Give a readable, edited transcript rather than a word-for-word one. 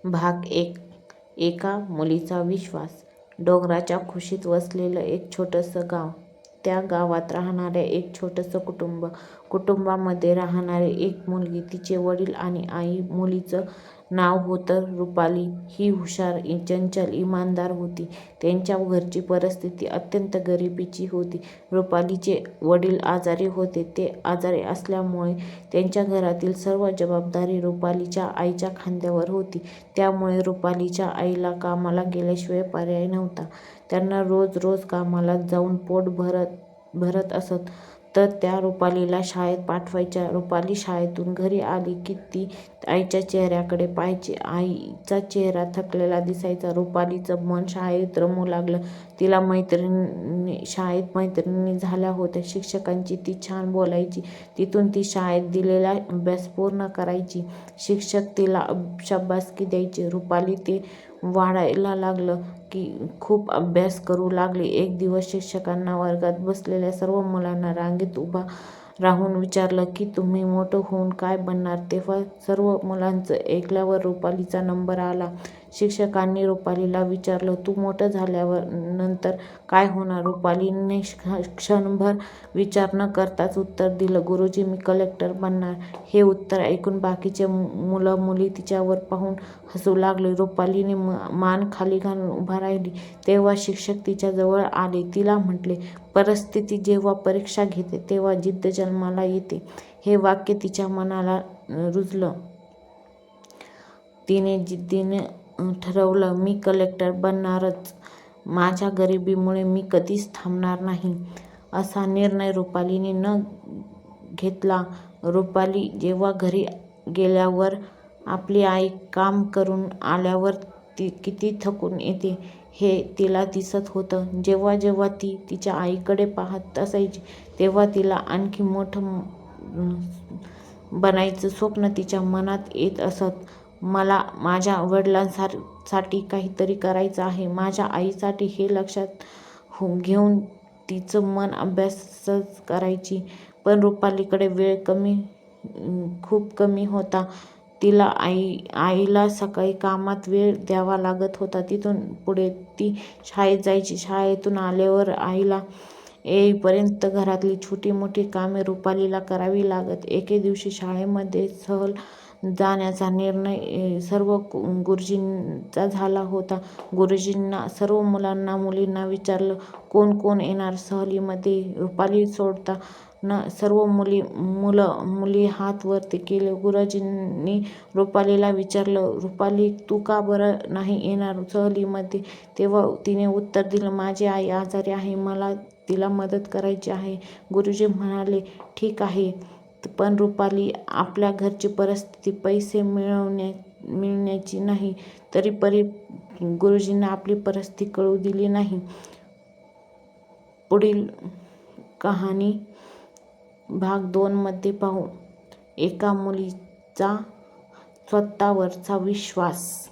भाग 1. एका मुलीचा विश्वास. डोंगराच्या कुशीत वसलेलं एक छोटंसं गाव. त्या गावात राहणारं एक छोटंसं कुटुंब. कुटुंबामध्ये राहणारी एक मुलगी, तिचे वडील आणि आई. मुलीचं नाव होतं रुपाली. ही हुशार, चंचल, इमानदार होती. त्यांच्या घरची परिस्थिती अत्यंत गरिबीची होती. रुपालीचे वडील आजारी होते. ते आजारी असल्यामुळे त्यांच्या घरातील सर्व जबाबदारी रुपालीच्या आईच्या खांद्यावर होती. त्यामुळे रुपालीच्या आईला कामाला गेल्याशिवाय पर्याय नव्हता. त्यांना रोज रोज कामाला जाऊन पोट भरत असत, तर त्या रुपालीला शाळेत पाठवायच्या. रुपाली शाळेतून घरी आली की ती आईच्या चेहऱ्याकडे पाहायची. आईचा चेहरा थकलेला दिसायचा. रुपालीचं मन शाळेत रमू लागलं. तिला शाळेत मैत्रिणी झाल्या होत्या. शिक्षकांची ती छान बोलायची. तिथून ती शाळेत दिलेला अभ्यास पूर्ण करायची. शिक्षक तिला शाबासकी द्यायचे. रुपाली ते वाढायला लागलं की खूप अभ्यास करू लागली. एक दिवस शिक्षकांना वर्गात बसलेल्या सर्व मुलांना रांगेत उभा राहून विचारलं की तुम्ही मोठं होऊन काय बनणार? तेव्हा सर्व मुलांचं ऐकल्यावर रुपालीचा नंबर आला. शिक्षकांनी रुपालीला विचारलं, तू मोठं झाल्यावर नंतर काय होणार? रुपालीने क्षणभर विचार न करताच उत्तर दिलं, गुरुजी, मी कलेक्टर बनणार. हे उत्तर ऐकून बाकीचे मुलं मुली तिच्यावर पाहून हसू लागले. रुपालीने मान खाली घालून उभा राहिली. तेव्हा शिक्षक तिच्या जवळ आले. तिला म्हटले, परिस्थिती जेव्हा परीक्षा घेते तेव्हा जिद्द जन्माला येते. हे वाक्य तिच्या मनाला रुजलं. तिने जिद्दीने ठरवलं, मी कलेक्टर बनणारच. माझ्या गरिबीमुळे मी कधीच थांबणार नाही. असा निर्णय रुपालीने न घेतला. रुपाली जेव्हा घरी गेल्यावर आपली आई काम करून आल्यावर ती किती थकून येते हे तिला दिसत होतं. जेव्हा जेव्हा ती तिच्या आईकडे पाहत असायची तेव्हा तिला आणखी मोठं बनायचं स्वप्न तिच्या मनात येत असत. मला माझ्या वडिलांसाठी काहीतरी करायचं आहे, माझ्या आईसाठी. हे लक्षात घेऊन तिचं मन अभ्यासच करायची. पण रुपालीकडे वेळ खूप कमी होता. तिला आईला सकाळी कामात वेळ द्यावा लागत होता. तिथून पुढे ती शाळेत जायची. शाळेतून आल्यावर आईला येईपर्यंत घरातली छोटी मोठी कामे रुपालीला करावी लागत. एके दिवशी शाळेमध्ये सहल जाण्याचा निर्णय सर्व गुरुजींचा झाला होता. गुरुजींना सर्व मुलांना मुलींना विचारलं, कोण कोण येणार सहलीमध्ये? रुपाली सोडताना सर्व मुली हात वरती केले. गुरुजींनी रुपालीला विचारलं, रुपाली, तू का बरं नाही येणार सहलीमध्ये? तेव्हा तिने उत्तर दिलं, माझी आई आजारी आहे, मला तिला मदत करायची आहे. गुरुजी म्हणाले, ठीक आहे, पण रुपाली, आपल्या घरची परिस्थिती पैसे मिळण्याची नाही. तरी गुरुजींना आपली परिस्थिती कळू दिली नाही. पुढील कहाणी भाग 2 मध्ये पाहू. एका मुलीचा स्वतःवरचा विश्वास.